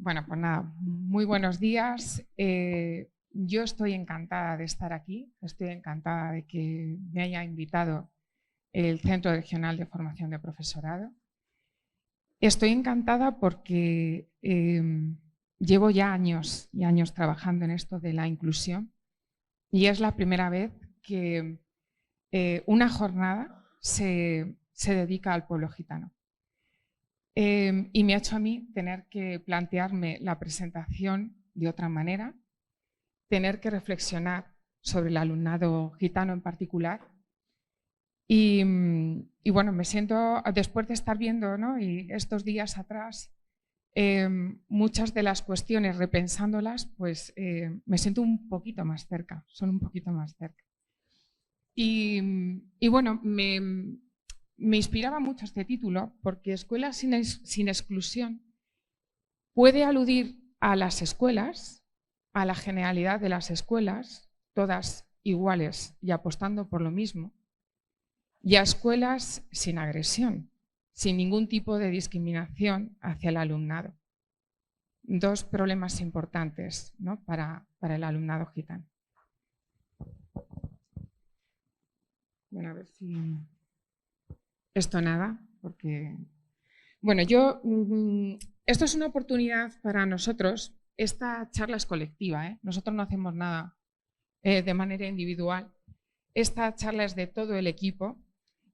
Bueno, pues nada, muy buenos días. Yo estoy encantada de estar aquí, estoy encantada de que me haya invitado el Centro Regional de Formación de Profesorado. Estoy encantada porque llevo ya años y años trabajando en esto de la inclusión y es la primera vez que una jornada se dedica al pueblo gitano. Y me ha hecho a mí tener que plantearme la presentación de otra manera, tener que reflexionar sobre el alumnado gitano en particular. Y bueno, me siento, después de estar viendo, ¿no? Y estos días atrás, muchas de las cuestiones, repensándolas, pues me siento un poquito más cerca, son un poquito más cerca. Y bueno, me inspiraba mucho este título porque Escuelas sin exclusión puede aludir a las escuelas, a la generalidad de las escuelas, todas iguales y apostando por lo mismo, y a escuelas sin agresión, sin ningún tipo de discriminación hacia el alumnado. Dos problemas importantes, ¿no? para el alumnado gitano. Bueno, a ver si... Esto nada, porque... Bueno, esto es una oportunidad para nosotros. Esta charla es colectiva, ¿eh? Nosotros no hacemos nada de manera individual. Esta charla es de todo el equipo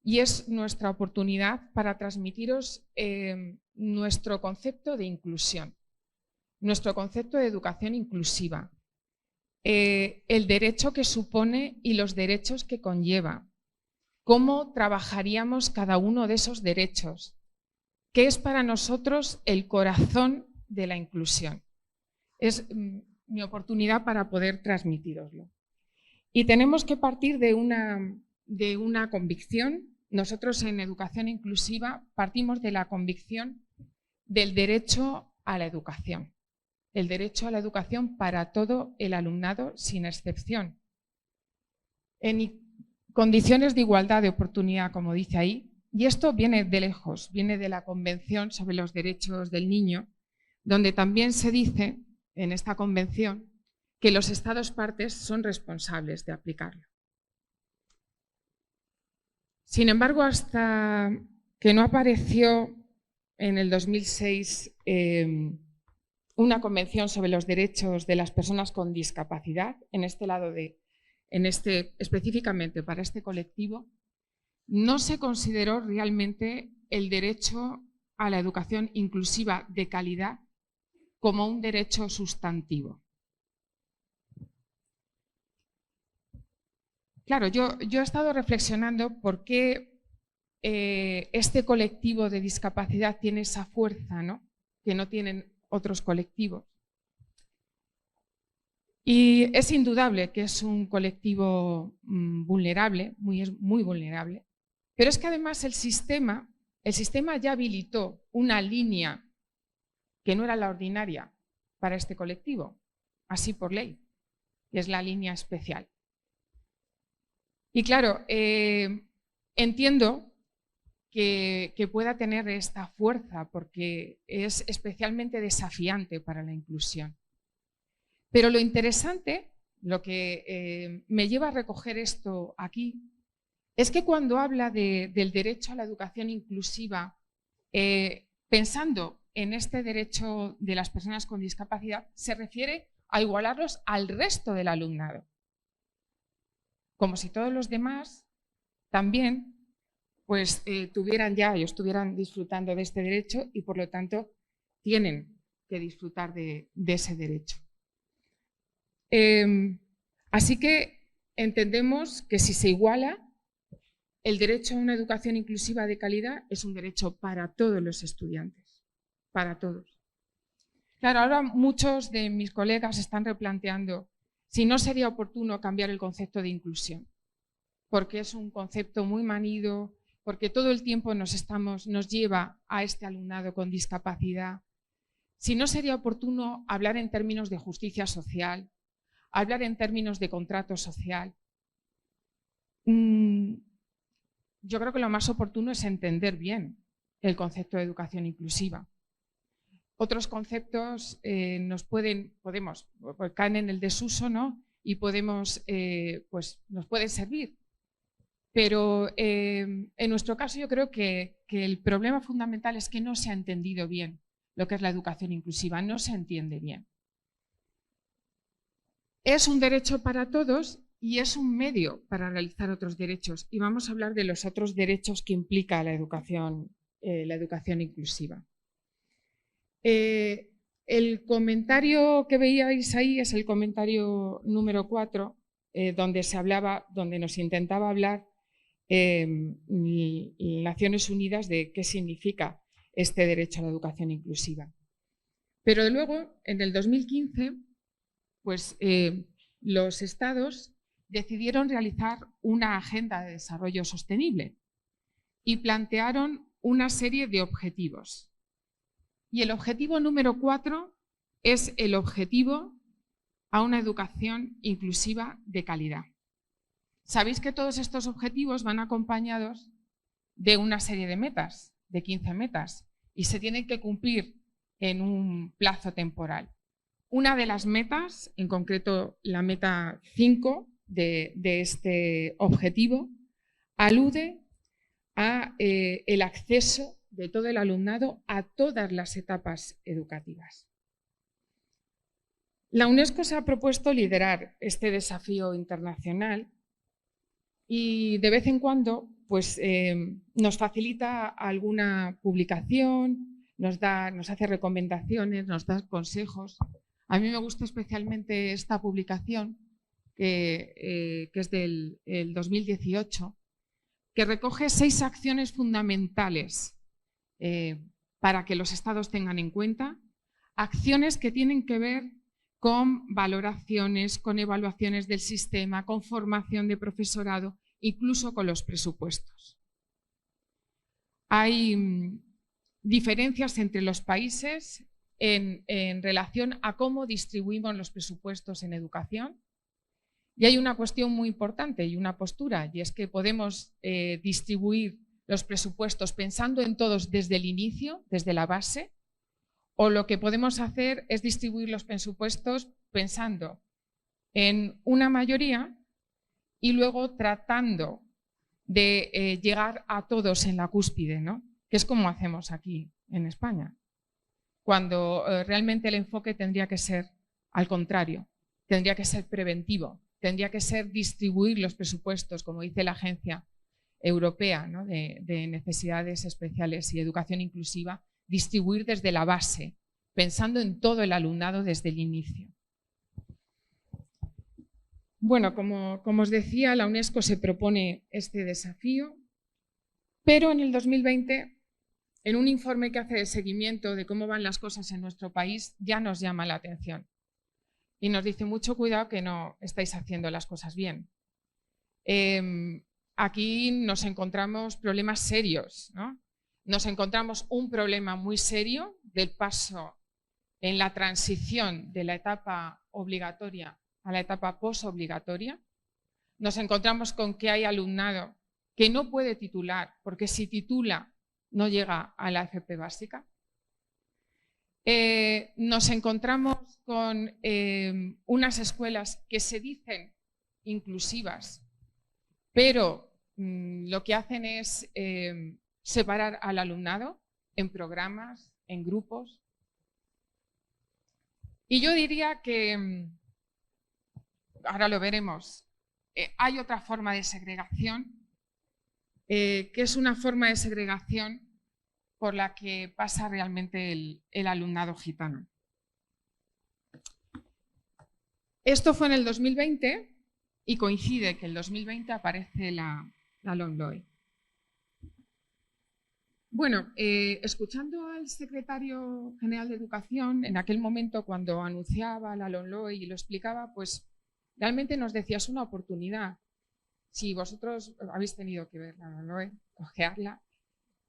y es nuestra oportunidad para transmitiros nuestro concepto de inclusión, nuestro concepto de educación inclusiva, el derecho que supone y los derechos que conlleva, cómo trabajaríamos cada uno de esos derechos, qué es para nosotros el corazón de la inclusión. Es mi oportunidad para poder transmitiroslo. Y tenemos que partir de una convicción. Nosotros en educación inclusiva partimos de la convicción del derecho a la educación. El derecho a la educación para todo el alumnado sin excepción. En condiciones de igualdad de oportunidad, como dice ahí, y esto viene de lejos, viene de la Convención sobre los Derechos del Niño, donde también se dice en esta convención que los Estados partes son responsables de aplicarlo. Sin embargo, hasta que no apareció en el 2006 una convención sobre los derechos de las personas con discapacidad, específicamente para este colectivo, no se consideró realmente el derecho a la educación inclusiva de calidad como un derecho sustantivo. Claro, yo he estado reflexionando por qué este colectivo de discapacidad tiene esa fuerza, ¿no?, que no tienen otros colectivos. Y es indudable que es un colectivo vulnerable, muy vulnerable, pero es que además el sistema ya habilitó una línea que no era la ordinaria para este colectivo, así por ley, que es la línea especial. Y claro, entiendo que pueda tener esta fuerza porque es especialmente desafiante para la inclusión. Pero lo interesante, lo que me lleva a recoger esto aquí, es que cuando habla del derecho a la educación inclusiva, pensando en este derecho de las personas con discapacidad, se refiere a igualarlos al resto del alumnado. Como si todos los demás también pues, tuvieran ya y estuvieran disfrutando de este derecho y por lo tanto tienen que disfrutar de ese derecho. Así que entendemos que si se iguala, el derecho a una educación inclusiva de calidad es un derecho para todos los estudiantes, para todos. Claro, ahora muchos de mis colegas están replanteando si no sería oportuno cambiar el concepto de inclusión, porque es un concepto muy manido, porque todo el tiempo nos lleva a este alumnado con discapacidad. Si no sería oportuno hablar en términos de justicia social, hablar en términos de contrato social. Yo creo que lo más oportuno es entender bien el concepto de educación inclusiva. otros conceptos caen en el desuso, ¿no? Y nos pueden servir. Pero en nuestro caso yo creo que el problema fundamental es que no se ha entendido bien lo que es la educación inclusiva, no se entiende bien. Es un derecho para todos y es un medio para realizar otros derechos. Y vamos a hablar de los otros derechos que implica la educación inclusiva. El comentario que veíais ahí es el comentario número 4, donde nos intentaba hablar Naciones Unidas de qué significa este derecho a la educación inclusiva. Pero luego, en el 2015, los estados decidieron realizar una agenda de desarrollo sostenible y plantearon una serie de objetivos. Y el objetivo número 4 es el objetivo a una educación inclusiva de calidad. Sabéis que todos estos objetivos van acompañados de una serie de metas, de 15 metas, y se tienen que cumplir en un plazo temporal. Una de las metas, en concreto la meta 5 de este objetivo, alude a el acceso de todo el alumnado a todas las etapas educativas. La UNESCO se ha propuesto liderar este desafío internacional y de vez en cuando nos facilita alguna publicación, nos hace recomendaciones, nos da consejos. A mí me gusta especialmente esta publicación, que es del 2018, que recoge 6 acciones fundamentales para que los estados tengan en cuenta, acciones que tienen que ver con valoraciones, con evaluaciones del sistema, con formación de profesorado, incluso con los presupuestos. Hay diferencias entre los países en relación a cómo distribuimos los presupuestos en educación. Y hay una cuestión muy importante y una postura, y es que podemos distribuir los presupuestos pensando en todos desde el inicio, desde la base, o lo que podemos hacer es distribuir los presupuestos pensando en una mayoría y luego tratando de llegar a todos en la cúspide, ¿no? Que es como hacemos aquí en España, cuando realmente el enfoque tendría que ser al contrario, tendría que ser preventivo, tendría que ser distribuir los presupuestos, como dice la Agencia Europea, ¿no? de Necesidades Especiales y Educación Inclusiva, distribuir desde la base, pensando en todo el alumnado desde el inicio. Bueno, como os decía, la UNESCO se propone este desafío, pero en el 2020, en un informe que hace de seguimiento de cómo van las cosas en nuestro país, ya nos llama la atención y nos dice mucho cuidado que no estáis haciendo las cosas bien. Aquí nos encontramos problemas serios, ¿no? Nos encontramos un problema muy serio del paso en la transición de la etapa obligatoria a la etapa posobligatoria. Nos encontramos con que hay alumnado que no puede titular porque si titula no llega a la FP básica. Nos encontramos con unas escuelas que se dicen inclusivas, pero lo que hacen es separar al alumnado en programas, en grupos. Y yo diría que, ahora lo veremos, hay otra forma de segregación, que es una forma de segregación por la que pasa realmente el alumnado gitano. Esto fue en el 2020 y coincide que en el 2020 aparece la LOMLOE. Bueno, escuchando al secretario general de Educación, en aquel momento cuando anunciaba la LOMLOE y lo explicaba, pues realmente nos decía, es una oportunidad. Si vosotros habéis tenido que ver la LOMLOE, ojearla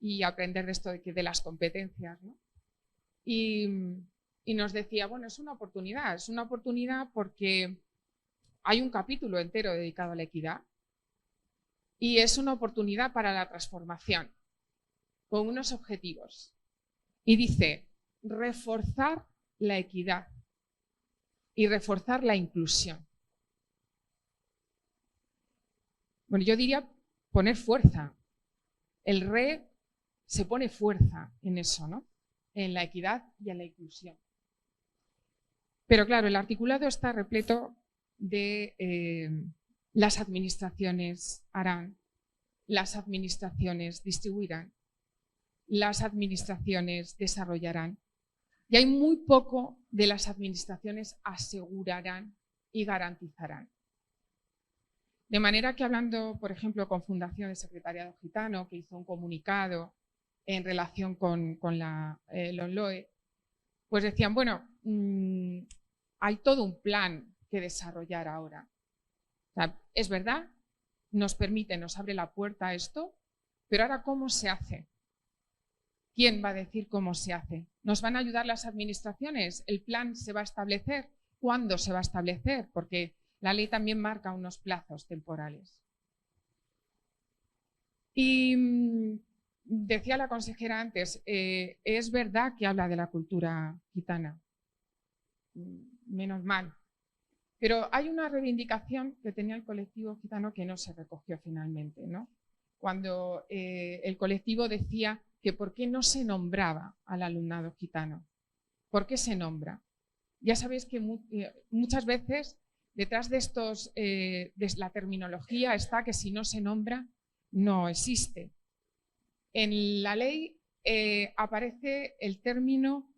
y aprender de esto de las competencias, ¿no? Y nos decía, bueno, es una oportunidad porque hay un capítulo entero dedicado a la equidad y es una oportunidad para la transformación, con unos objetivos. Y dice, reforzar la equidad y reforzar la inclusión. Bueno, yo diría poner fuerza. El RE se pone fuerza en eso, ¿no? En la equidad y en la inclusión. Pero claro, el articulado está repleto de las administraciones harán, las administraciones distribuirán, las administraciones desarrollarán. Y hay muy poco de las administraciones asegurarán y garantizarán. De manera que hablando, por ejemplo, con Fundación de Secretariado Gitano, que hizo un comunicado en relación con la LOMLOE, pues decían, bueno, hay todo un plan que desarrollar ahora. O sea, es verdad, nos permite, nos abre la puerta a esto, pero ahora ¿cómo se hace? ¿Quién va a decir cómo se hace? ¿Nos van a ayudar las administraciones? ¿El plan se va a establecer? ¿Cuándo se va a establecer? Porque la ley también marca unos plazos temporales. Y decía la consejera antes, es verdad que habla de la cultura gitana, menos mal. Pero hay una reivindicación que tenía el colectivo gitano que no se recogió finalmente, ¿no? Cuando el colectivo decía que por qué no se nombraba al alumnado gitano. ¿Por qué se nombra? Ya sabéis que muchas veces detrás de estos, de la terminología está que si no se nombra, no existe. En la ley aparece el término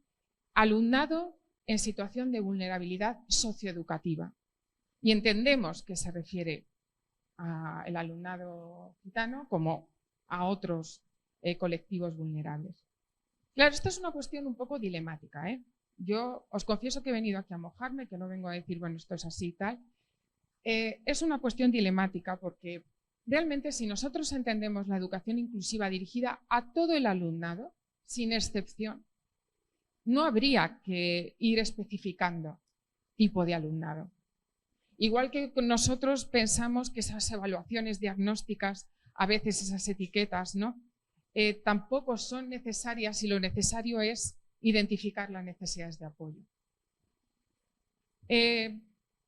alumnado en situación de vulnerabilidad socioeducativa y entendemos que se refiere al alumnado gitano como a otros colectivos vulnerables. Claro, esto es una cuestión un poco dilemática, ¿eh? Yo os confieso que he venido aquí a mojarme, que no vengo a decir, bueno, esto es así y tal. Es una cuestión dilemática porque realmente si nosotros entendemos la educación inclusiva dirigida a todo el alumnado, sin excepción, no habría que ir especificando tipo de alumnado. Igual que nosotros pensamos que esas evaluaciones diagnósticas, a veces esas etiquetas, ¿no? Tampoco son necesarias y lo necesario es identificar las necesidades de apoyo. En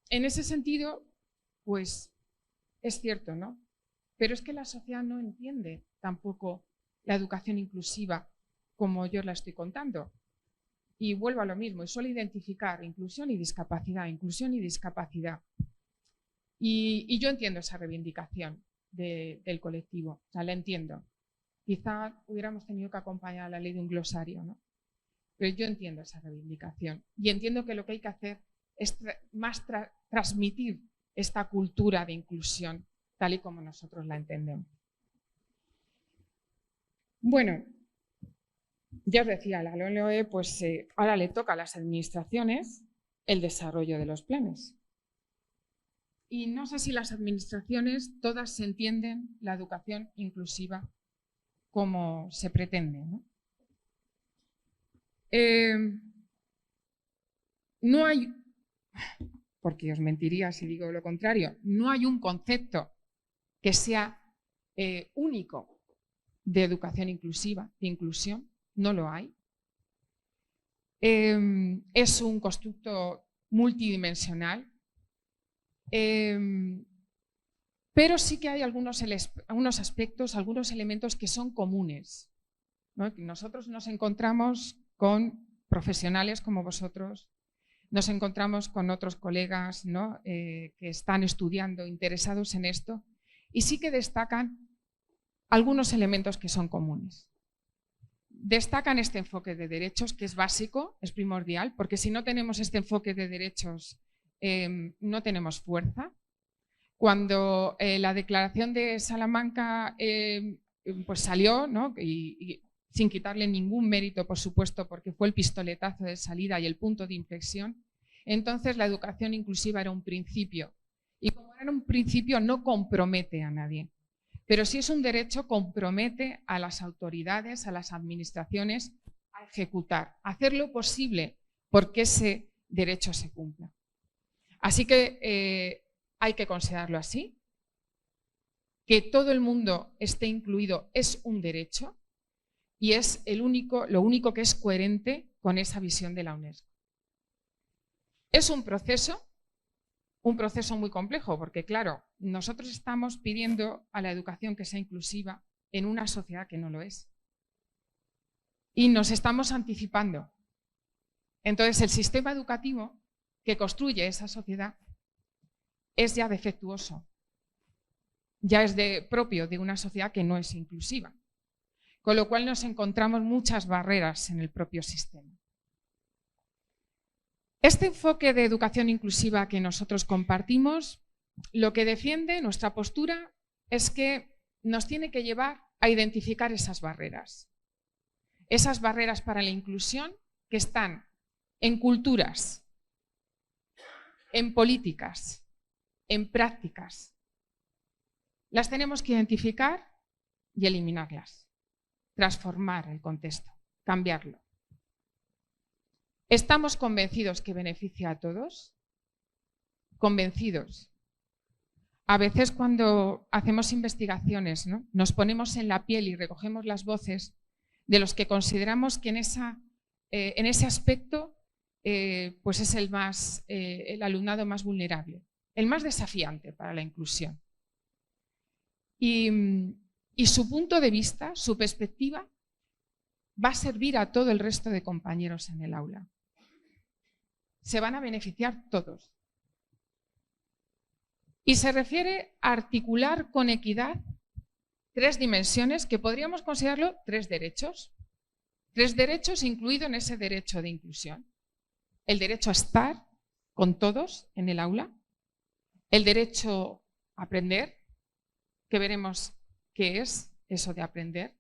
ese sentido, pues es cierto, ¿no? Pero es que la sociedad no entiende tampoco la educación inclusiva como yo la estoy contando. Y vuelvo a lo mismo, y suelo identificar inclusión y discapacidad, inclusión y discapacidad. Y yo entiendo esa reivindicación del colectivo, o sea, la entiendo. Quizá hubiéramos tenido que acompañar a la ley de un glosario, ¿no? Pero yo entiendo esa reivindicación y entiendo que lo que hay que hacer es transmitir esta cultura de inclusión tal y como nosotros la entendemos. Bueno, ya os decía, la LOMLOE, pues ahora le toca a las administraciones el desarrollo de los planes. Y no sé si las administraciones todas se entienden la educación inclusiva como se pretende, ¿no? No hay, porque os mentiría si digo lo contrario, no hay un concepto que sea único de educación inclusiva, de inclusión, no lo hay. Es un constructo multidimensional, pero sí que hay algunos aspectos, algunos elementos que son comunes, ¿no? Nosotros nos encontramos con profesionales como vosotros, nos encontramos con otros colegas, ¿no? Que están estudiando, interesados en esto, y sí que destacan algunos elementos que son comunes. Destacan este enfoque de derechos, que es básico, es primordial, porque si no tenemos este enfoque de derechos, no tenemos fuerza. Cuando la declaración de Salamanca pues salió, ¿no? y sin quitarle ningún mérito, por supuesto, porque fue el pistoletazo de salida y el punto de inflexión, entonces la educación inclusiva era un principio. Y como era un principio, no compromete a nadie. Pero si es un derecho, compromete a las autoridades, a las administraciones, a ejecutar, a hacer lo posible porque ese derecho se cumpla. Así que hay que considerarlo así. Que todo el mundo esté incluido es un derecho y es lo único que es coherente con esa visión de la UNESCO. Es un proceso muy complejo, porque claro, nosotros estamos pidiendo a la educación que sea inclusiva en una sociedad que no lo es. Y nos estamos anticipando. Entonces, el sistema educativo que construye esa sociedad es ya defectuoso, ya es propio de una sociedad que no es inclusiva, con lo cual nos encontramos muchas barreras en el propio sistema. Este enfoque de educación inclusiva que nosotros compartimos, lo que defiende nuestra postura es que nos tiene que llevar a identificar esas barreras para la inclusión que están en culturas, en políticas, en prácticas. Las tenemos que identificar y eliminarlas, transformar el contexto, cambiarlo. ¿Estamos convencidos que beneficia a todos? Convencidos. A veces cuando hacemos investigaciones, ¿no?, nos ponemos en la piel y recogemos las voces de los que consideramos que en ese aspecto pues es el alumnado más vulnerable, el más desafiante para la inclusión. Y su punto de vista, su perspectiva, va a servir a todo el resto de compañeros en el aula. Se van a beneficiar todos. Y se refiere a articular con equidad 3 dimensiones que podríamos considerarlo 3 derechos. 3 derechos incluidos en ese derecho de inclusión. El derecho a estar con todos en el aula. El derecho a aprender, que veremos qué es eso de aprender,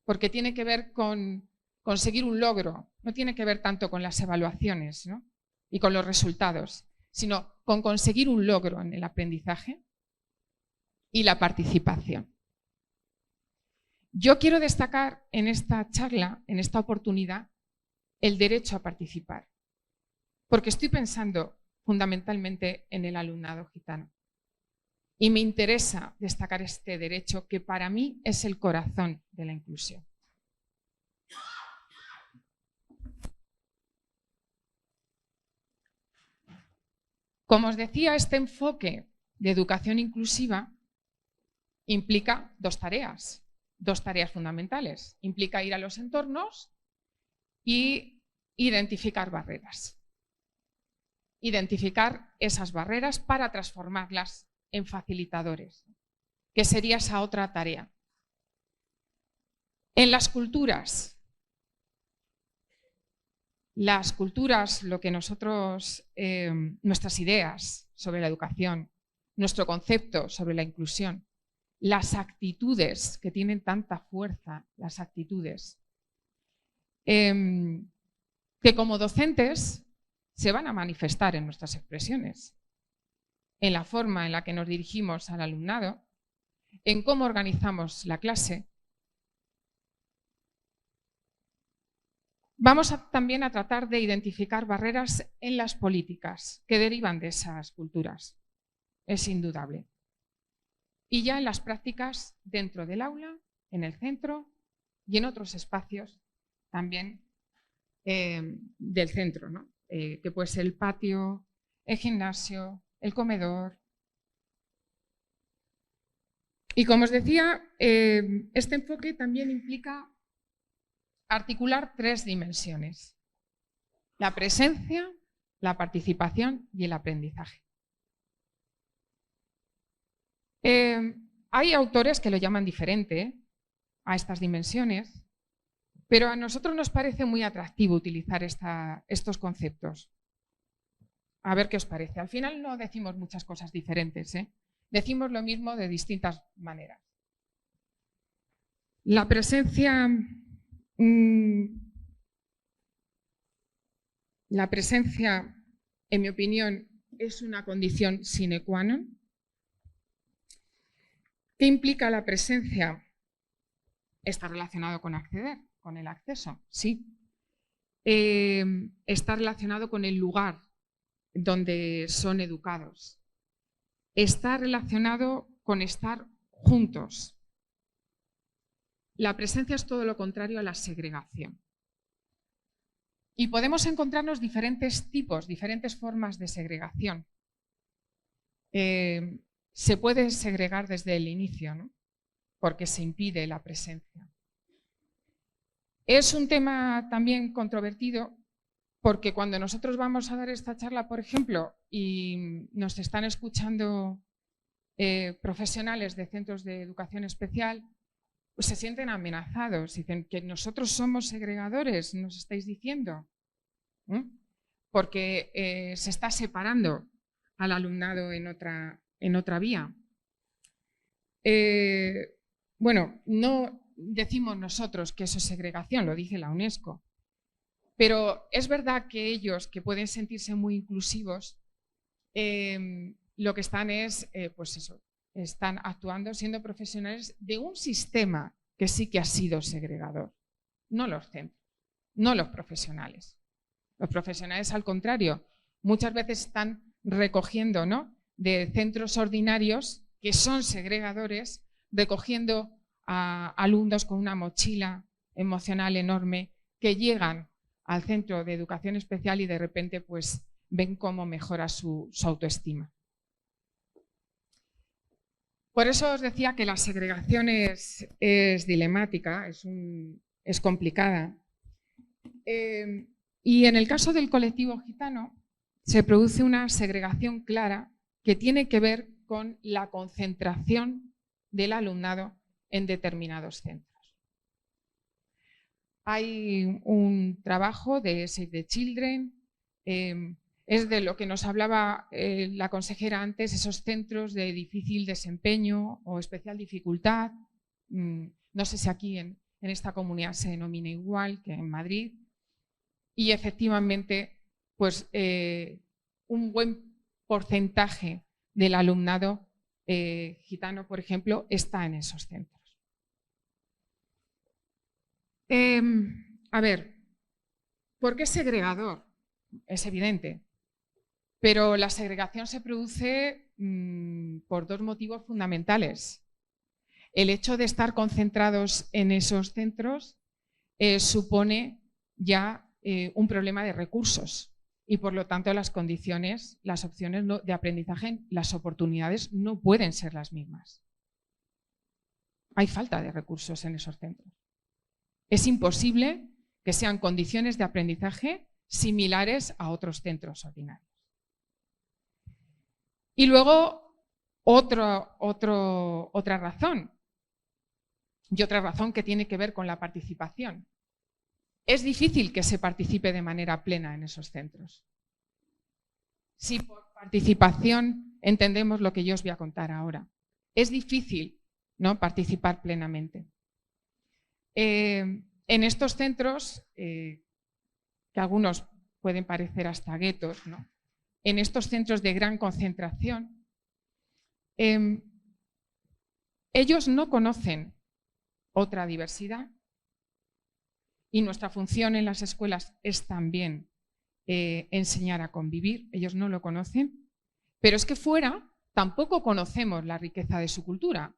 porque tiene que ver con conseguir un logro, no tiene que ver tanto con las evaluaciones, ¿no?, y con los resultados, sino con conseguir un logro en el aprendizaje y la participación. Yo quiero destacar en esta charla, en esta oportunidad, el derecho a participar, porque estoy pensando fundamentalmente en el alumnado gitano. Y me interesa destacar este derecho que para mí es el corazón de la inclusión. Como os decía, este enfoque de educación inclusiva implica 2 tareas fundamentales. Implica ir a los entornos y identificar barreras. Identificar esas barreras para transformarlas en facilitadores, que sería esa otra tarea. En las culturas, lo que nosotros, nuestras ideas sobre la educación, nuestro concepto sobre la inclusión, las actitudes que tienen tanta fuerza, las actitudes, que como docentes se van a manifestar en nuestras expresiones, en la forma en la que nos dirigimos al alumnado, en cómo organizamos la clase. Vamos también a tratar de identificar barreras en las políticas que derivan de esas culturas, es indudable. Y ya en las prácticas dentro del aula, en el centro y en otros espacios también del centro, ¿no?, que puede ser el patio, el gimnasio, el comedor. Y como os decía, este enfoque también implica articular 3 dimensiones: la presencia, la participación y el aprendizaje. Hay autores que lo llaman diferente a estas dimensiones, pero a nosotros nos parece muy atractivo utilizar estos conceptos. A ver qué os parece. Al final no decimos muchas cosas diferentes, ¿eh? Decimos lo mismo de distintas maneras. La presencia, en mi opinión, es una condición sine qua non. ¿Qué implica la presencia? Está relacionado con acceder, con el acceso, sí. Está relacionado con el lugar donde son educados. Está relacionado con estar juntos. La presencia es todo lo contrario a la segregación. Y podemos encontrarnos diferentes tipos, diferentes formas de segregación. Se puede segregar desde el inicio, ¿no? Porque se impide la presencia. Es un tema también controvertido porque cuando nosotros vamos a dar esta charla, por ejemplo, y nos están escuchando profesionales de centros de educación especial, pues se sienten amenazados. Dicen que nosotros somos segregadores, nos estáis diciendo. Porque se está separando al alumnado en otra vía. Bueno, no decimos nosotros que eso es segregación, lo dice la UNESCO. Pero es verdad que ellos, que pueden sentirse muy inclusivos, lo que están es, pues eso, están actuando siendo profesionales de un sistema que sí que ha sido segregador. No los centros, no los profesionales. Los profesionales, al contrario, muchas veces están recogiendo, ¿no?, de centros ordinarios que son segregadores, recogiendo a alumnos con una mochila emocional enorme que llegan al centro de educación especial y de repente pues ven cómo mejora su autoestima. Por eso os decía que la segregación es dilemática, es complicada. Y en el caso del colectivo gitano se produce una segregación clara que tiene que ver con la concentración del alumnado en determinados centros. Hay un trabajo de Save the Children, es de lo que nos hablaba la consejera antes, esos centros de difícil desempeño o especial dificultad. No sé si aquí en esta comunidad se denomina igual que en Madrid. Y efectivamente, pues un buen porcentaje del alumnado gitano, por ejemplo, está en esos centros. A ver, ¿por qué es segregador? Es evidente, pero la segregación se produce por dos motivos fundamentales. El hecho de estar concentrados en esos centros supone ya un problema de recursos y por lo tanto las condiciones, las opciones de aprendizaje, las oportunidades no pueden ser las mismas. Hay falta de recursos en esos centros. Es imposible que sean condiciones de aprendizaje similares a otros centros ordinarios. Y luego otra razón, y otra razón que tiene que ver con la participación. Es difícil que se participe de manera plena en esos centros. Si por participación entendemos lo que yo os voy a contar ahora. Es difícil, ¿no?, participar plenamente. En estos centros, que algunos pueden parecer hasta guetos, ¿no?, en estos centros de gran concentración, ellos no conocen otra diversidad y nuestra función en las escuelas es también enseñar a convivir. Ellos no lo conocen, pero es que fuera tampoco conocemos la riqueza de su cultura.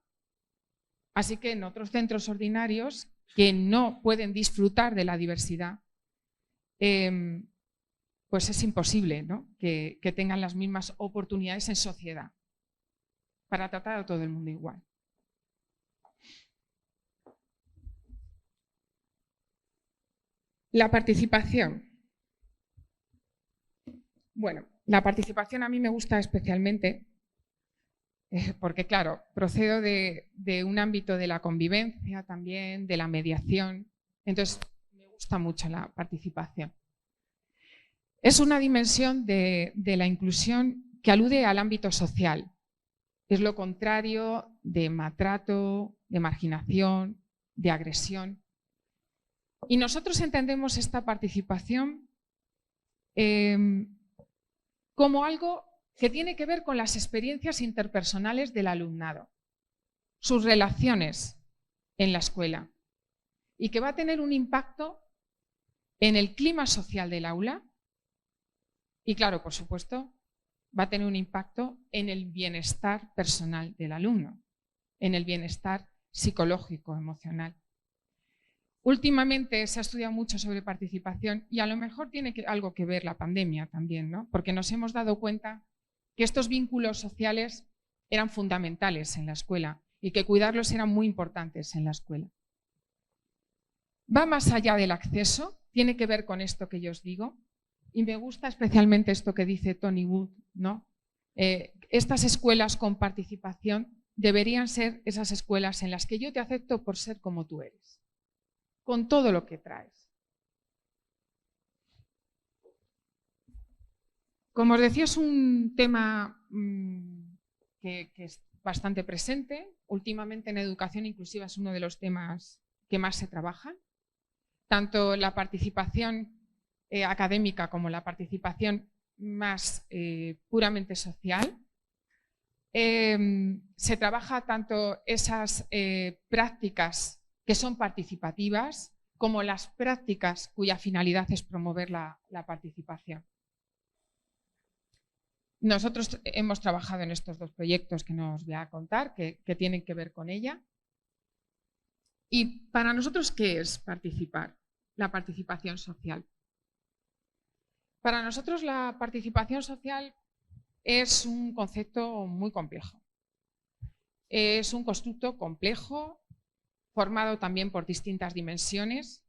Así que en otros centros ordinarios que no pueden disfrutar de la diversidad, pues es imposible, ¿no?, que tengan las mismas oportunidades en sociedad para tratar a todo el mundo igual. La participación. Bueno, la participación a mí me gusta especialmente porque, claro, procedo de un ámbito de la convivencia también, de la mediación. Entonces, me gusta mucho la participación. Es una dimensión de la inclusión que alude al ámbito social. Es lo contrario de maltrato, de marginación, de agresión. Y nosotros entendemos esta participación como algo que tiene que ver con las experiencias interpersonales del alumnado, sus relaciones en la escuela, y que va a tener un impacto en el clima social del aula y, claro, por supuesto, va a tener un impacto en el bienestar personal del alumno, en el bienestar psicológico, emocional. últimamente se ha estudiado mucho sobre participación y a lo mejor tiene algo que ver la pandemia también, ¿no? Porque nos hemos dado cuenta que estos vínculos sociales eran fundamentales en la escuela y que cuidarlos eran muy importantes en la escuela. Va más allá del acceso, tiene que ver con esto que yo os digo, y me gusta especialmente esto que dice Tony Wood, ¿no? Estas escuelas con participación deberían ser esas escuelas en las que yo te acepto por ser como tú eres, con todo lo que traes. Como os decía, es un tema que es bastante presente. Últimamente en educación inclusiva es uno de los temas que más se trabajan. Tanto la participación académica como la participación más puramente social. Se trabaja tanto esas prácticas que son participativas como las prácticas cuya finalidad es promover la participación. Nosotros hemos trabajado en estos dos proyectos que no os voy a contar, que tienen que ver con ella. Y para nosotros, ¿qué es participar? La participación social. Para nosotros la participación social es un concepto muy complejo. Es un constructo complejo, formado también por distintas dimensiones.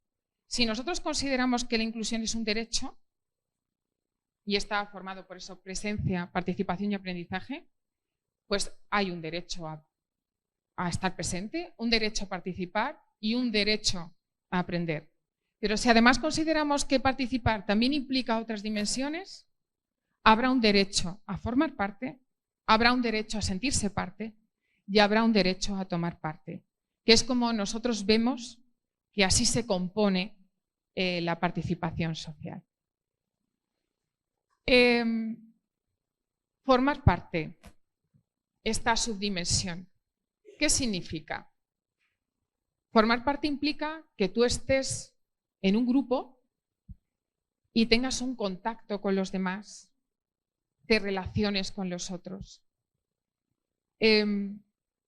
Si nosotros consideramos que la inclusión es un derecho, y está formado por eso presencia, participación y aprendizaje, pues hay un derecho a estar presente, un derecho a participar y un derecho a aprender. Pero si además consideramos que participar también implica otras dimensiones, habrá un derecho a formar parte, habrá un derecho a sentirse parte y habrá un derecho a tomar parte, que es como nosotros vemos que así se compone la participación social. Formar parte, esta subdimensión, ¿qué significa? Formar parte implica que tú estés en un grupo y tengas un contacto con los demás, te relaciones con los otros,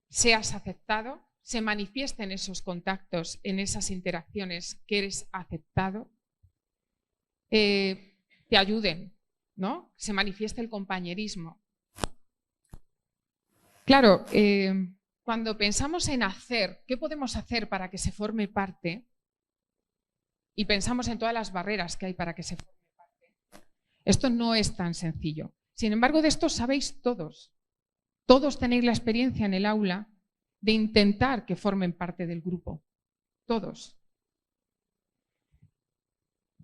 seas aceptado, se manifiesten esos contactos, en esas interacciones que eres aceptado, te ayuden, ¿no? Se manifiesta el compañerismo. Claro, cuando pensamos en hacer, ¿qué podemos hacer para que se forme parte? Y pensamos en todas las barreras que hay para que se forme parte. Esto no es tan sencillo. Sin embargo, de esto sabéis todos. Todos tenéis la experiencia en el aula de intentar que formen parte del grupo. Todos.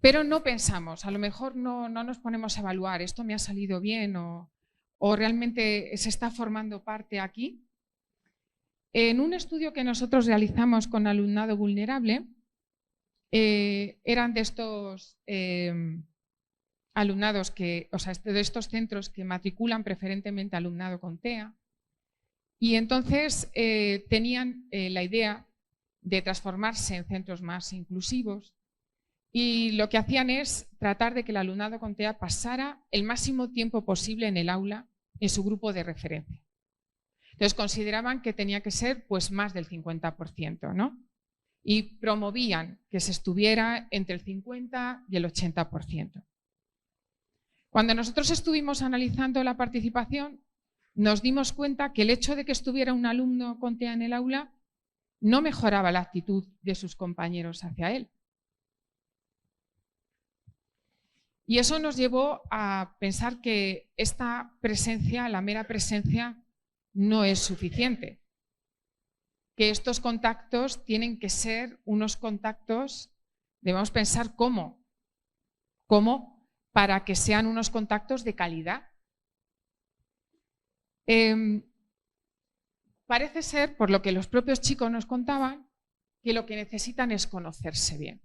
Pero no pensamos, a lo mejor no nos ponemos a evaluar, esto me ha salido bien o realmente se está formando parte aquí. En un estudio que nosotros realizamos con alumnado vulnerable, eran de estos alumnados de estos centros que matriculan preferentemente alumnado con TEA, y entonces tenían la idea de transformarse en centros más inclusivos, y lo que hacían es tratar de que el alumnado con TEA pasara el máximo tiempo posible en el aula en su grupo de referencia. Entonces consideraban que tenía que ser pues más del 50%, ¿no? Y promovían que se estuviera entre el 50 y el 80%. Cuando nosotros estuvimos analizando la participación, nos dimos cuenta que el hecho de que estuviera un alumno con TEA en el aula no mejoraba la actitud de sus compañeros hacia él. Y eso nos llevó a pensar que esta presencia, la mera presencia, no es suficiente. Que estos contactos tienen que ser unos contactos, debemos pensar cómo para que sean unos contactos de calidad. Parece ser, por lo que los propios chicos nos contaban, que lo que necesitan es conocerse bien.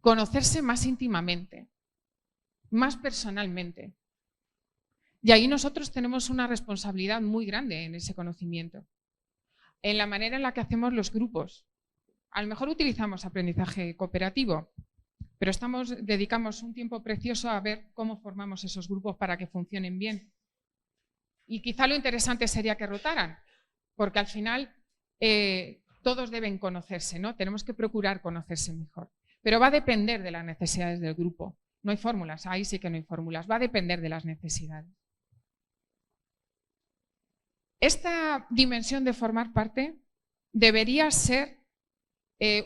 Conocerse más íntimamente, más personalmente. Y ahí nosotros tenemos una responsabilidad muy grande en ese conocimiento, en la manera en la que hacemos los grupos. A lo mejor utilizamos aprendizaje cooperativo, pero dedicamos un tiempo precioso a ver cómo formamos esos grupos para que funcionen bien. Y quizá lo interesante sería que rotaran, porque al final todos deben conocerse, ¿no? Tenemos que procurar conocerse mejor. Pero va a depender de las necesidades del grupo. No hay fórmulas, ahí sí que no hay fórmulas. Va a depender de las necesidades. Esta dimensión de formar parte debería ser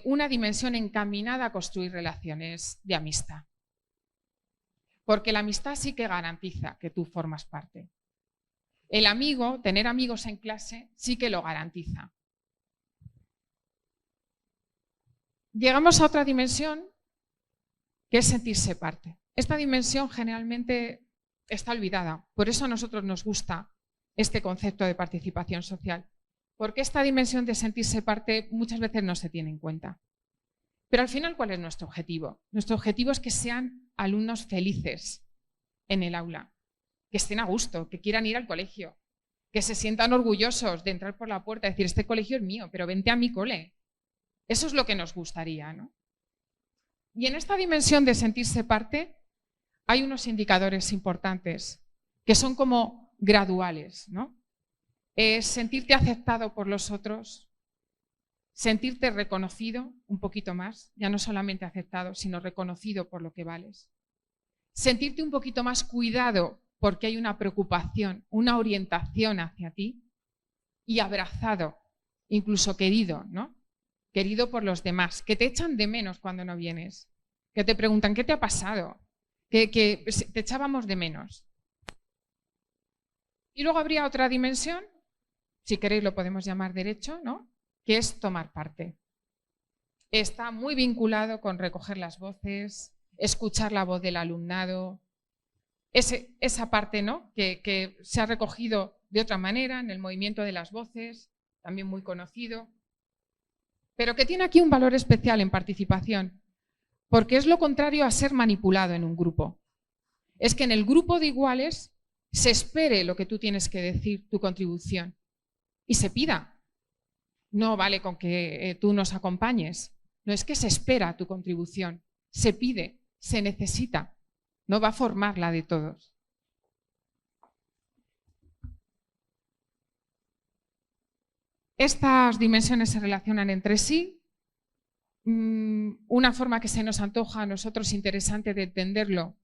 una dimensión encaminada a construir relaciones de amistad. Porque la amistad sí que garantiza que tú formas parte. El amigo, tener amigos en clase, sí que lo garantiza. Llegamos a otra dimensión, que es sentirse parte. Esta dimensión generalmente está olvidada. Por eso a nosotros nos gusta este concepto de participación social. Porque esta dimensión de sentirse parte muchas veces no se tiene en cuenta. Pero al final, ¿cuál es nuestro objetivo? Nuestro objetivo es que sean alumnos felices en el aula, que estén a gusto, que quieran ir al colegio, que se sientan orgullosos de entrar por la puerta y decir, este colegio es mío, pero vente a mi cole. Eso es lo que nos gustaría, ¿no? Y en esta dimensión de sentirse parte hay unos indicadores importantes que son como graduales, ¿no? Es sentirte aceptado por los otros, sentirte reconocido un poquito más, ya no solamente aceptado, sino reconocido por lo que vales. Sentirte un poquito más cuidado porque hay una preocupación, una orientación hacia ti y abrazado, incluso querido, ¿no? Querido por los demás, que te echan de menos cuando no vienes, que te preguntan, ¿qué te ha pasado? Que te echábamos de menos. Y luego habría otra dimensión, si queréis lo podemos llamar derecho, ¿no? Que es tomar parte. Está muy vinculado con recoger las voces, escuchar la voz del alumnado, esa parte, ¿no? que se ha recogido de otra manera en el movimiento de las voces, también muy conocido, pero que tiene aquí un valor especial en participación, porque es lo contrario a ser manipulado en un grupo. Es que en el grupo de iguales se espere lo que tú tienes que decir, tu contribución, y se pida. No vale con que tú nos acompañes, no es que se espera tu contribución, se pide, se necesita, no va a formar la de todos. Estas dimensiones se relacionan entre sí. Una forma que se nos antoja a nosotros interesante de entenderlo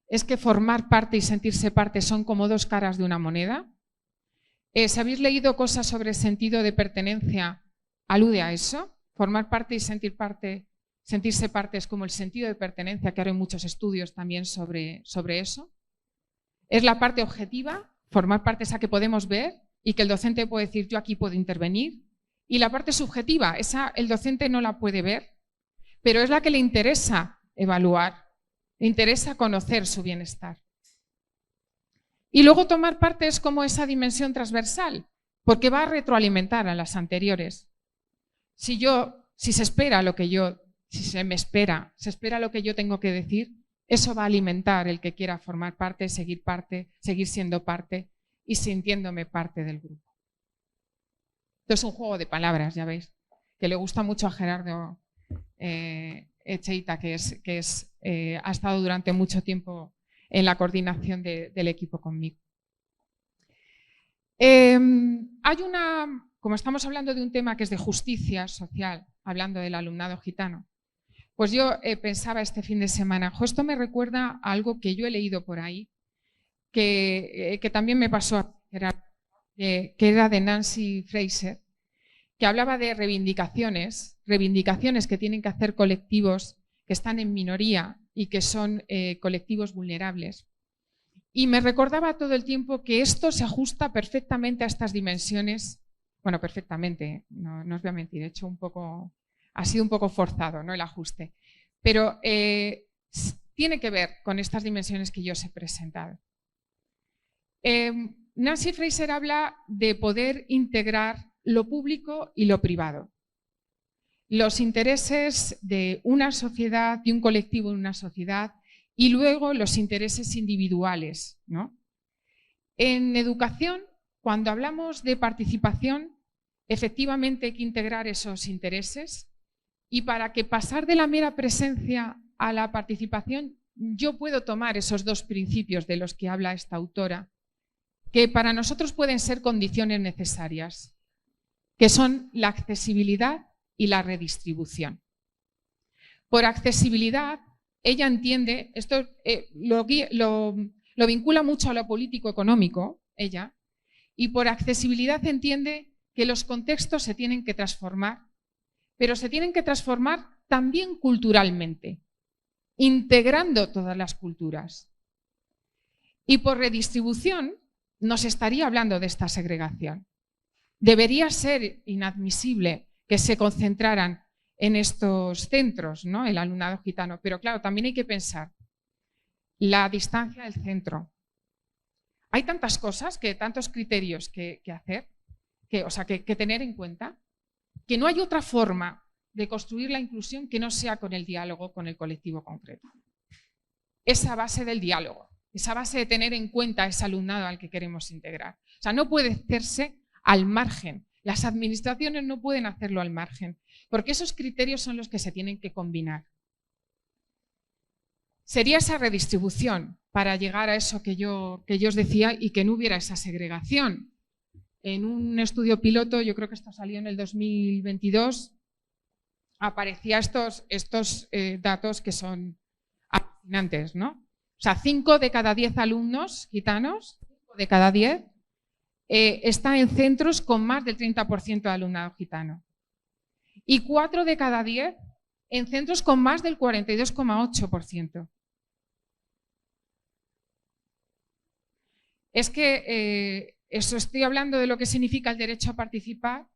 es que formar parte y sentirse parte son como dos caras de una moneda. Si habéis leído cosas sobre el sentido de pertenencia, alude a eso. Formar parte y sentirse parte es como el sentido de pertenencia, que ahora hay muchos estudios también sobre eso. Es la parte objetiva, formar parte esa que podemos ver y que el docente puede decir, yo aquí puedo intervenir. Y la parte subjetiva, esa el docente no la puede ver, pero es la que le interesa evaluar, le interesa conocer su bienestar. Y luego tomar parte es como esa dimensión transversal, porque va a retroalimentar a las anteriores. Si se espera lo que se espera lo que yo tengo que decir, eso va a alimentar el que quiera formar parte, seguir siendo parte y sintiéndome parte del grupo. Esto es un juego de palabras, ya veis, que le gusta mucho a Gerardo Echeita, que ha estado durante mucho tiempo en la coordinación del equipo conmigo. Como estamos hablando de un tema que es de justicia social, hablando del alumnado gitano, pues yo pensaba este fin de semana, esto me recuerda a algo que yo he leído por ahí, que también me pasó a Gerardo, que era de Nancy Fraser, que hablaba de reivindicaciones que tienen que hacer colectivos que están en minoría y que son colectivos vulnerables. Y me recordaba todo el tiempo que esto se ajusta perfectamente a estas dimensiones, bueno, perfectamente, no os voy a mentir, ha sido un poco forzado, ¿no?, el ajuste, pero tiene que ver con estas dimensiones que yo os he presentado. Nancy Fraser habla de poder integrar lo público y lo privado. Los intereses de una sociedad, de un colectivo en una sociedad, y luego los intereses individuales, ¿no? En educación, cuando hablamos de participación, efectivamente hay que integrar esos intereses, y para que pasar de la mera presencia a la participación, yo puedo tomar esos dos principios de los que habla esta autora, que para nosotros pueden ser condiciones necesarias, que son la accesibilidad y la redistribución. Por accesibilidad, ella entiende, esto lo vincula mucho a lo político-económico, ella, y por accesibilidad entiende que los contextos se tienen que transformar, pero se tienen que transformar también culturalmente, integrando todas las culturas. Y por redistribución nos estaría hablando de esta segregación. Debería ser inadmisible que se concentraran en estos centros, ¿no?, el alumnado gitano, pero claro, también hay que pensar la distancia del centro. Hay tantas cosas, tantos criterios que hacer, que tener en cuenta, que no hay otra forma de construir la inclusión que no sea con el diálogo con el colectivo concreto. Esa base del diálogo, esa base de tener en cuenta ese alumnado al que queremos integrar. O sea, no puede hacerse al margen. Las administraciones no pueden hacerlo al margen, porque esos criterios son los que se tienen que combinar. Sería esa redistribución para llegar a eso que yo os decía y que no hubiera esa segregación. En un estudio piloto, yo creo que esto salió en el 2022, aparecían estos datos que son alucinantes, ¿no? O sea, 5 de cada 10 alumnos gitanos, 5 de cada 10, están en centros con más del 30% de alumnado gitano. Y 4 de cada 10 en centros con más del 42,8%. Es que eso, estoy hablando de lo que significa el derecho a participar,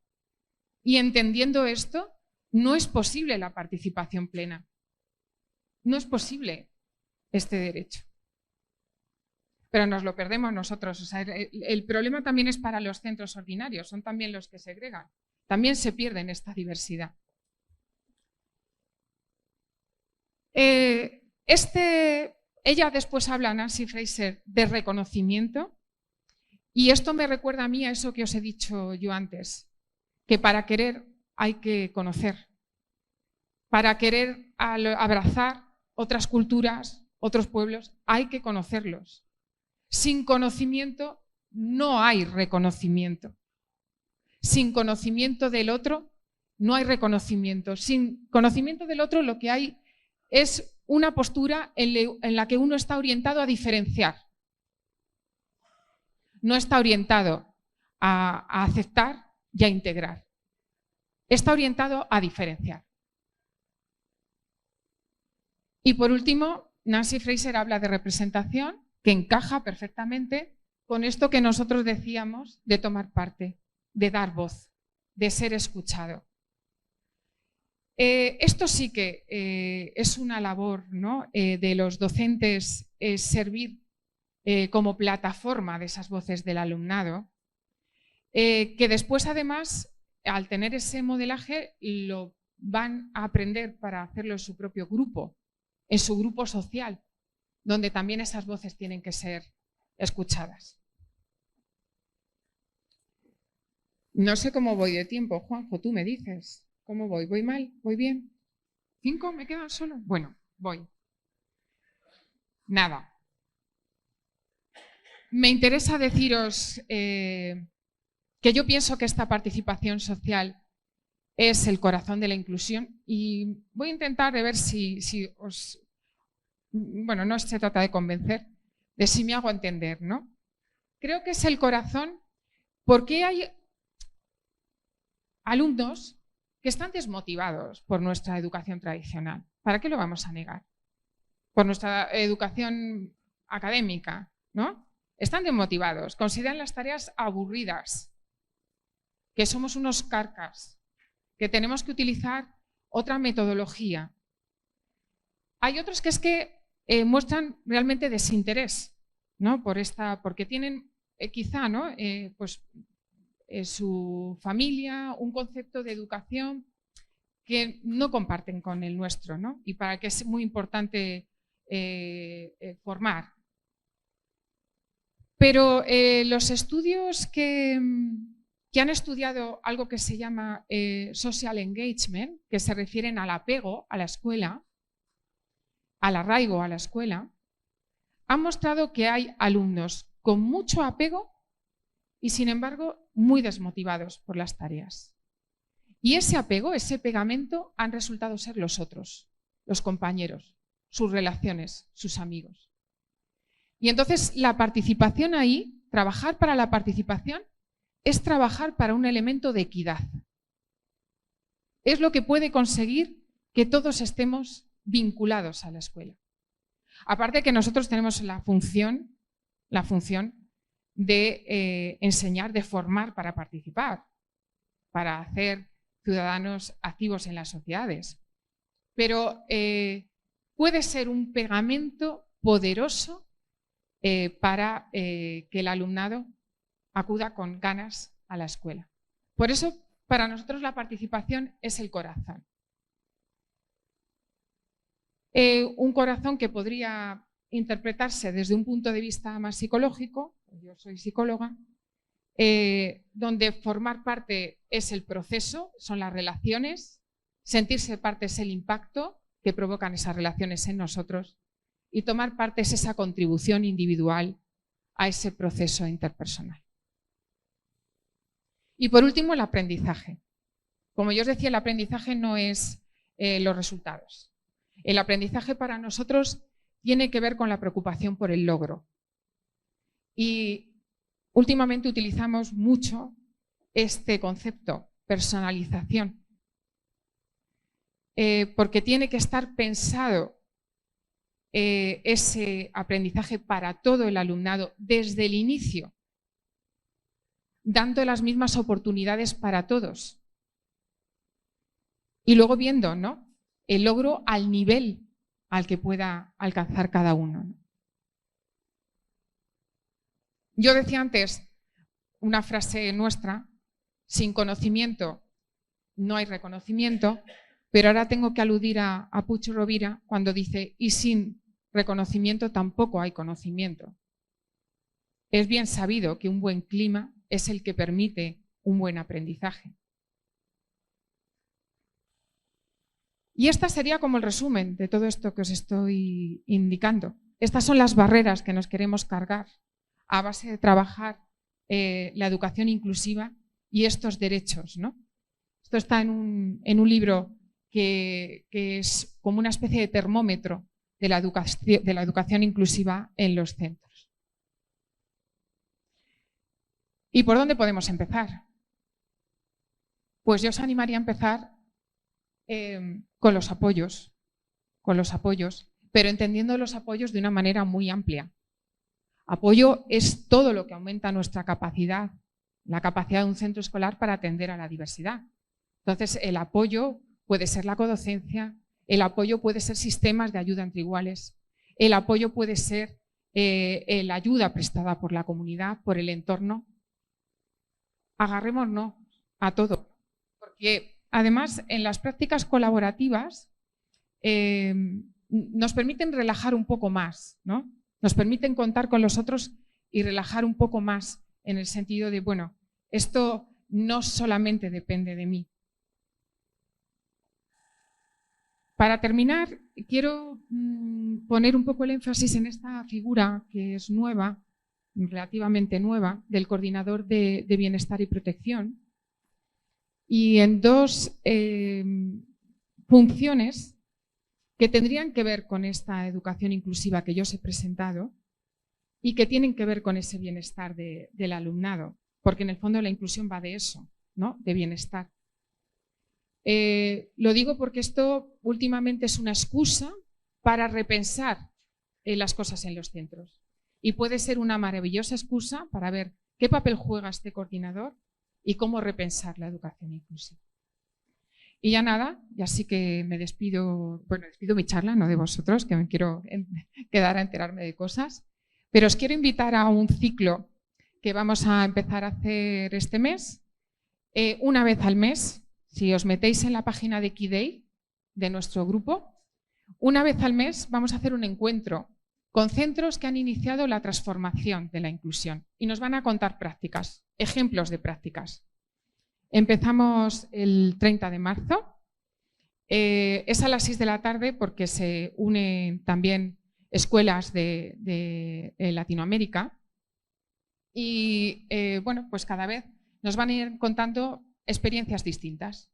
y entendiendo esto, no es posible la participación plena. No es posible este derecho. Pero nos lo perdemos nosotros. O sea, el problema también es para los centros ordinarios, son también los que segregan. También se pierden esta diversidad. Ella después habla, Nancy Fraser, de reconocimiento, y esto me recuerda a mí a eso que os he dicho yo antes, que para querer hay que conocer. Para querer abrazar otras culturas, otros pueblos, hay que conocerlos. Sin conocimiento no hay reconocimiento. Sin conocimiento del otro no hay reconocimiento. Sin conocimiento del otro lo que hay es una postura en la que uno está orientado a diferenciar. No está orientado a aceptar y a integrar. Está orientado a diferenciar. Y por último, Nancy Fraser habla de representación, que encaja perfectamente con esto que nosotros decíamos de tomar parte, de dar voz, de ser escuchado. Esto sí que es una labor, ¿no?, de los docentes, servir como plataforma de esas voces del alumnado, que después además, al tener ese modelaje, lo van a aprender para hacerlo en su propio grupo, en su grupo social, donde también esas voces tienen que ser escuchadas. No sé cómo voy de tiempo, Juanjo, tú me dices. ¿Cómo voy? ¿Voy mal? ¿Voy bien? ¿5 me quedan solo? Bueno, voy. Nada. Me interesa deciros que yo pienso que esta participación social es el corazón de la inclusión, y voy a intentar de ver si os... Bueno, no se trata de convencer, de si me hago entender, ¿no? Creo que es el corazón porque hay alumnos que están desmotivados por nuestra educación tradicional. ¿Para qué lo vamos a negar? Por nuestra educación académica, ¿no? Están desmotivados, consideran las tareas aburridas, que somos unos carcas, que tenemos que utilizar otra metodología. Hay otros que es que muestran realmente desinterés, ¿no?, porque tienen quizá, ¿no?, su familia, un concepto de educación que no comparten con el nuestro, ¿no?, y para el que es muy importante formar. Pero los estudios que han estudiado algo que se llama social engagement, que se refieren al apego a la escuela, al arraigo a la escuela, han mostrado que hay alumnos con mucho apego y, sin embargo, muy desmotivados por las tareas. Y ese apego, ese pegamento, han resultado ser los otros, los compañeros, sus relaciones, sus amigos. Y entonces la participación ahí, trabajar para la participación, es trabajar para un elemento de equidad. Es lo que puede conseguir que todos estemos vinculados a la escuela. Aparte que nosotros tenemos la función de enseñar, de formar para participar, para hacer ciudadanos activos en las sociedades. Pero puede ser un pegamento poderoso para que el alumnado acuda con ganas a la escuela. Por eso, para nosotros la participación es el corazón. Un corazón que podría interpretarse desde un punto de vista más psicológico, yo soy psicóloga, donde formar parte es el proceso, son las relaciones, sentirse parte es el impacto que provocan esas relaciones en nosotros y tomar parte es esa contribución individual a ese proceso interpersonal. Y por último, el aprendizaje. Como yo os decía, el aprendizaje no es los resultados. El aprendizaje para nosotros tiene que ver con la preocupación por el logro. Y últimamente utilizamos mucho este concepto, personalización, porque tiene que estar pensado ese aprendizaje para todo el alumnado desde el inicio, dando las mismas oportunidades para todos. Y luego viendo, ¿no?, el logro al nivel al que pueda alcanzar cada uno. Yo decía antes una frase nuestra: sin conocimiento no hay reconocimiento, pero ahora tengo que aludir a Puig i Rovira cuando dice: y sin reconocimiento tampoco hay conocimiento. Es bien sabido que un buen clima es el que permite un buen aprendizaje. Y esta sería como el resumen de todo esto que os estoy indicando. Estas son las barreras que nos queremos cargar a base de trabajar la educación inclusiva y estos derechos, ¿no? Esto está en un libro que es como una especie de termómetro de la educación inclusiva en los centros. ¿Y por dónde podemos empezar? Pues yo os animaría a empezar con los apoyos, pero entendiendo los apoyos de una manera muy amplia. Apoyo es todo lo que aumenta nuestra capacidad, la capacidad de un centro escolar para atender a la diversidad. Entonces, el apoyo puede ser la codocencia, el apoyo puede ser sistemas de ayuda entre iguales, el apoyo puede ser la ayuda prestada por la comunidad, por el entorno. Agarrémonos a todo, porque además en las prácticas colaborativas nos permiten relajar un poco más, ¿no? Nos permiten contar con los otros y relajar un poco más en el sentido de, bueno, esto no solamente depende de mí. Para terminar, quiero poner un poco el énfasis en esta figura que es nueva, relativamente nueva, del coordinador de bienestar y protección, y en dos funciones que tendrían que ver con esta educación inclusiva que yo os he presentado y que tienen que ver con ese bienestar del alumnado, porque en el fondo la inclusión va de eso, ¿no?, de bienestar. Lo digo porque esto últimamente es una excusa para repensar las cosas en los centros y puede ser una maravillosa excusa para ver qué papel juega este coordinador y cómo repensar la educación inclusiva. Y ya nada, ya sí que me despido, bueno, despido mi charla, no de vosotros, que me quiero quedar a enterarme de cosas, pero os quiero invitar a un ciclo que vamos a empezar a hacer este mes, una vez al mes. Si os metéis en la página de Kidei, de nuestro grupo, una vez al mes vamos a hacer un encuentro con centros que han iniciado la transformación de la inclusión y nos van a contar prácticas, ejemplos de prácticas. Empezamos el 30 de marzo, es a las 6 de la tarde porque se unen también escuelas de Latinoamérica y bueno, pues cada vez nos van a ir contando experiencias distintas.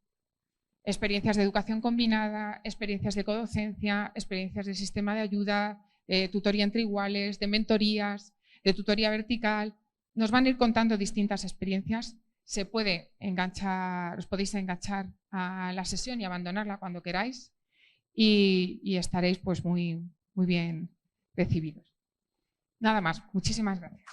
experiencias de educación combinada, experiencias de codocencia, experiencias de sistema de ayuda, de tutoría entre iguales, de mentorías, de tutoría vertical. Nos van a ir contando distintas experiencias. Se puede enganchar, os podéis enganchar a la sesión y abandonarla cuando queráis y estaréis pues muy bien recibidos. Nada más, muchísimas gracias.